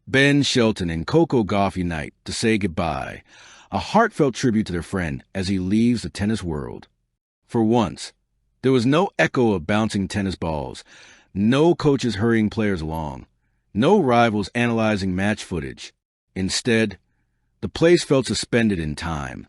Ben Shelton and Coco Gauff unite to say goodbye, a heartfelt tribute to their friend as he leaves the tennis world. For once, there was no echo of bouncing tennis balls, no coaches hurrying players along, no rivals analyzing match footage. Instead, the place felt suspended in time,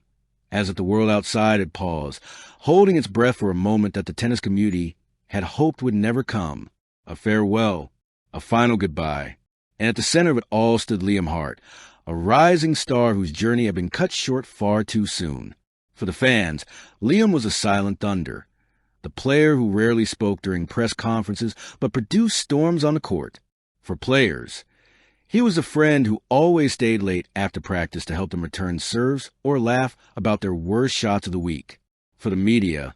as if the world outside had paused, holding its breath for a moment that the tennis community had hoped would never come. A farewell, a final goodbye. And at the center of it all stood Liam Hart, a rising star whose journey had been cut short far too soon. For the fans, Liam was a silent thunder, the player who rarely spoke during press conferences but produced storms on the court. For players, he was a friend who always stayed late after practice to help them return serves or laugh about their worst shots of the week. For the media,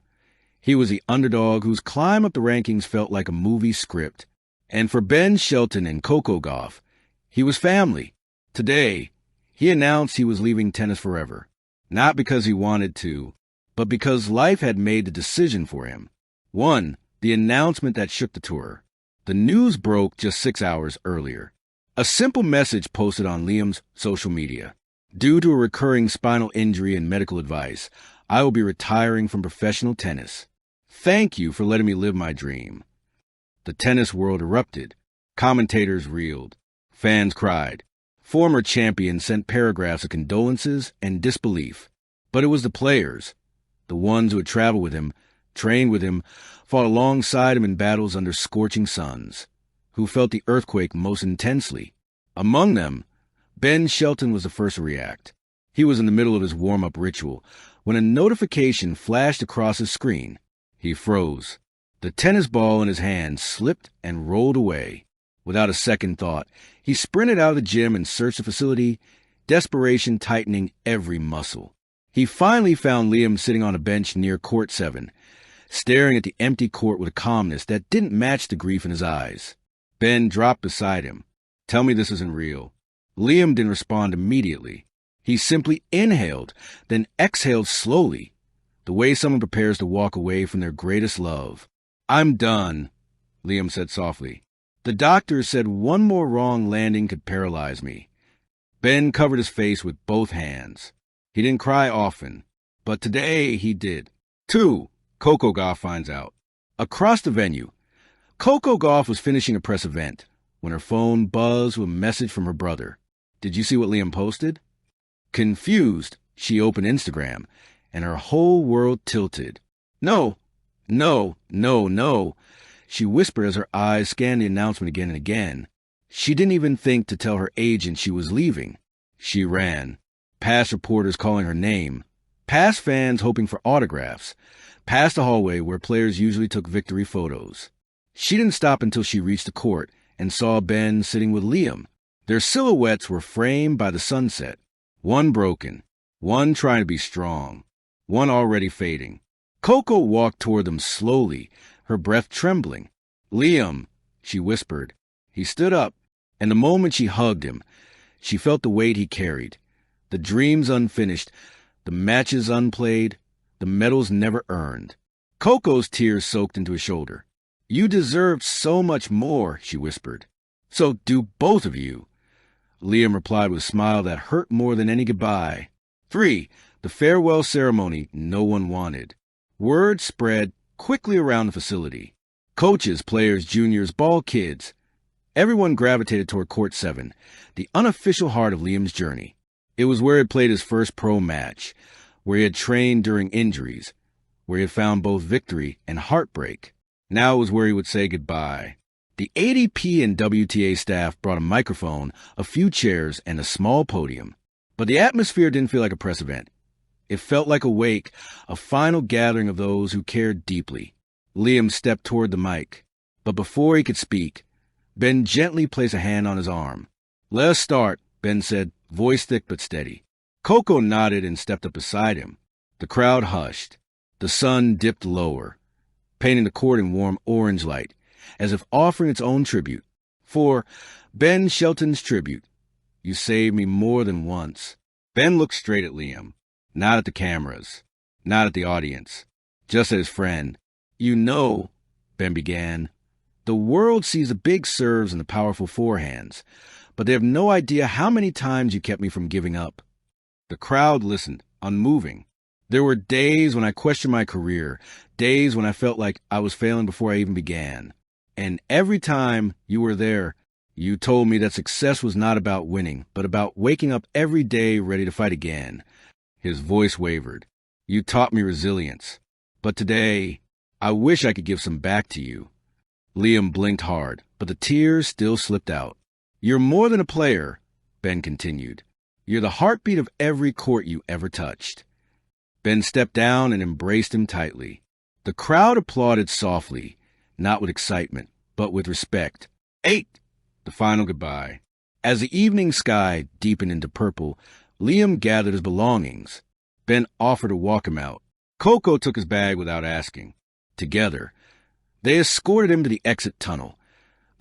he was the underdog whose climb up the rankings felt like a movie script. And for Ben Shelton and Coco Gauff, he was family. Today, he announced he was leaving tennis forever, not because he wanted to, but because life had made the decision for him. One, the announcement that shook the tour. The news broke just 6 hours earlier. A simple message posted on Liam's social media. Due to a recurring spinal injury and medical advice, I will be retiring from professional tennis. Thank you for letting me live my dream. The tennis world erupted. Commentators reeled. Fans cried. Former champions sent paragraphs of condolences and disbelief. But it was the players, the ones who had traveled with him, trained with him, fought alongside him in battles under scorching suns, who felt the earthquake most intensely. Among them, Ben Shelton was the first to react. He was in the middle of his warm-up ritual when a notification flashed across his screen. He froze. The tennis ball in his hand slipped and rolled away. Without a second thought, he sprinted out of the gym and searched the facility, desperation tightening every muscle. He finally found Liam sitting on a bench near court 7, staring at the empty court with a calmness that didn't match the grief in his eyes. Ben dropped beside him. "Tell me this isn't real." Liam didn't respond immediately. He simply inhaled, then exhaled slowly, the way someone prepares to walk away from their greatest love. "I'm done," Liam said softly. "The doctor said one more wrong landing could paralyze me." Ben covered his face with both hands. He didn't cry often, but today he did. 2. Coco Gauff finds out. Across the venue, Coco Gauff was finishing a press event when her phone buzzed with a message from her brother. Did you see what Liam posted? Confused, she opened Instagram, and her whole world tilted. No, no, she whispered as her eyes scanned the announcement again and again. She didn't even think to tell her agent she was leaving. She ran, past reporters calling her name, past fans hoping for autographs, past the hallway where players usually took victory photos. She didn't stop until she reached the court and saw Ben sitting with Liam. Their silhouettes were framed by the sunset, one broken, one trying to be strong, one already fading. Coco walked toward them slowly, her breath trembling. "Liam," she whispered. He stood up, and the moment she hugged him, she felt the weight he carried, the dreams unfinished, the matches unplayed, the medals never earned. Coco's tears soaked into his shoulder. "You deserved so much more," she whispered. "So do both of you." Liam replied with a smile that hurt more than any goodbye. 3. The farewell ceremony no one wanted. Word spread quickly around the facility. Coaches, players, juniors, ball kids. Everyone gravitated toward Court 7, the unofficial heart of Liam's journey. It was where he had played his first pro match, where he had trained during injuries, where he had found both victory and heartbreak. Now it was where he would say goodbye. The ADP and WTA staff brought a microphone, a few chairs, and a small podium. But the atmosphere didn't feel like a press event. It felt like a wake, a final gathering of those who cared deeply. Liam stepped toward the mic, but before he could speak, Ben gently placed a hand on his arm. "Let us start," Ben said, voice thick but steady. Coco nodded and stepped up beside him. The crowd hushed. The sun dipped lower, painting the court in warm orange light, as if offering its own tribute. For Ben Shelton's tribute, "You saved me more than once." Ben looked straight at Liam, not at the cameras, not at the audience, just at his friend. "You know," Ben began, "the world sees the big serves and the powerful forehands, but they have no idea how many times you kept me from giving up." The crowd listened, unmoving. There were days when I questioned my career, days when I felt like I was failing before I even began. And every time you were there, you told me that success was not about winning, but about waking up every day ready to fight again. His voice wavered. You taught me resilience. But today, I wish I could give some back to you. Liam blinked hard, but the tears still slipped out. You're more than a player, Ben continued. You're the heartbeat of every court you ever touched. Ben stepped down and embraced him tightly. The crowd applauded softly, not with excitement, but with respect. 8. The final goodbye. As the evening sky deepened into purple, Liam gathered his belongings. Ben offered to walk him out. Coco took his bag without asking. Together, they escorted him to the exit tunnel,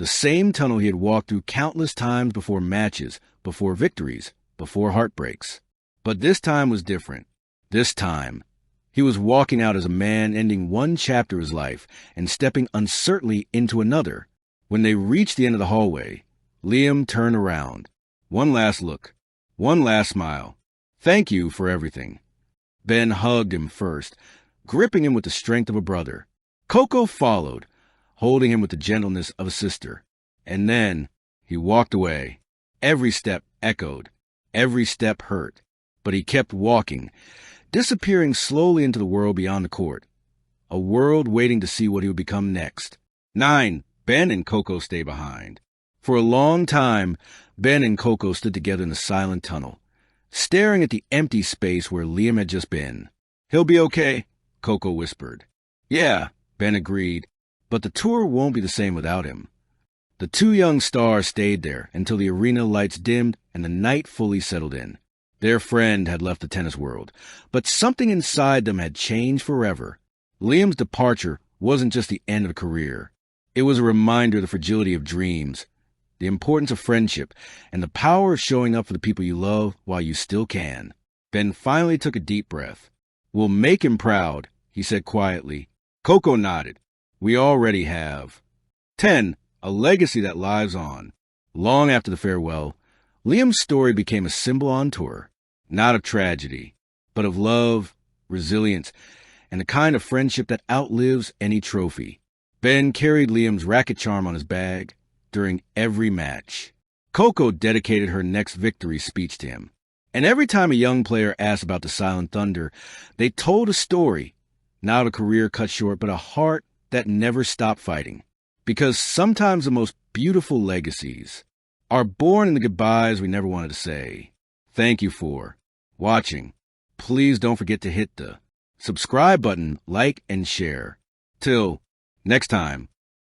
the same tunnel he had walked through countless times before matches, before victories, before heartbreaks. But this time was different. This time, he was walking out as a man ending one chapter of his life and stepping uncertainly into another. When they reached the end of the hallway, Liam turned around. One last look, one last smile. Thank you for everything. Ben hugged him first, gripping him with the strength of a brother. Coco followed, holding him with the gentleness of a sister. And then he walked away. Every step echoed, every step hurt. But he kept walking, disappearing slowly into the world beyond the court. A world waiting to see what he would become next. 9. Ben and Coco stay behind. For a long time, Ben and Coco stood together in the silent tunnel, staring at the empty space where Liam had just been. He'll be okay, Coco whispered. Yeah, Ben agreed, but the tour won't be the same without him. The two young stars stayed there until the arena lights dimmed and the night fully settled in. Their friend had left the tennis world, but something inside them had changed forever. Liam's departure wasn't just the end of a career. It was a reminder of the fragility of dreams, the importance of friendship, and the power of showing up for the people you love while you still can. Ben finally took a deep breath. We'll make him proud, he said quietly. Coco nodded. We already have. 10. A legacy that lives on. Long after the farewell, Liam's story became a symbol on tour, not of tragedy, but of love, resilience, and the kind of friendship that outlives any trophy. Ben carried Liam's racket charm on his bag during every match. Coco dedicated her next victory speech to him. And every time a young player asked about the Silent Thunder, they told a story, not a career cut short, but a heart that never stopped fighting. Because sometimes the most beautiful legacies are born in the goodbyes we never wanted to say. Thank you for watching. Please don't forget to hit the subscribe button, like, and share. Till next time.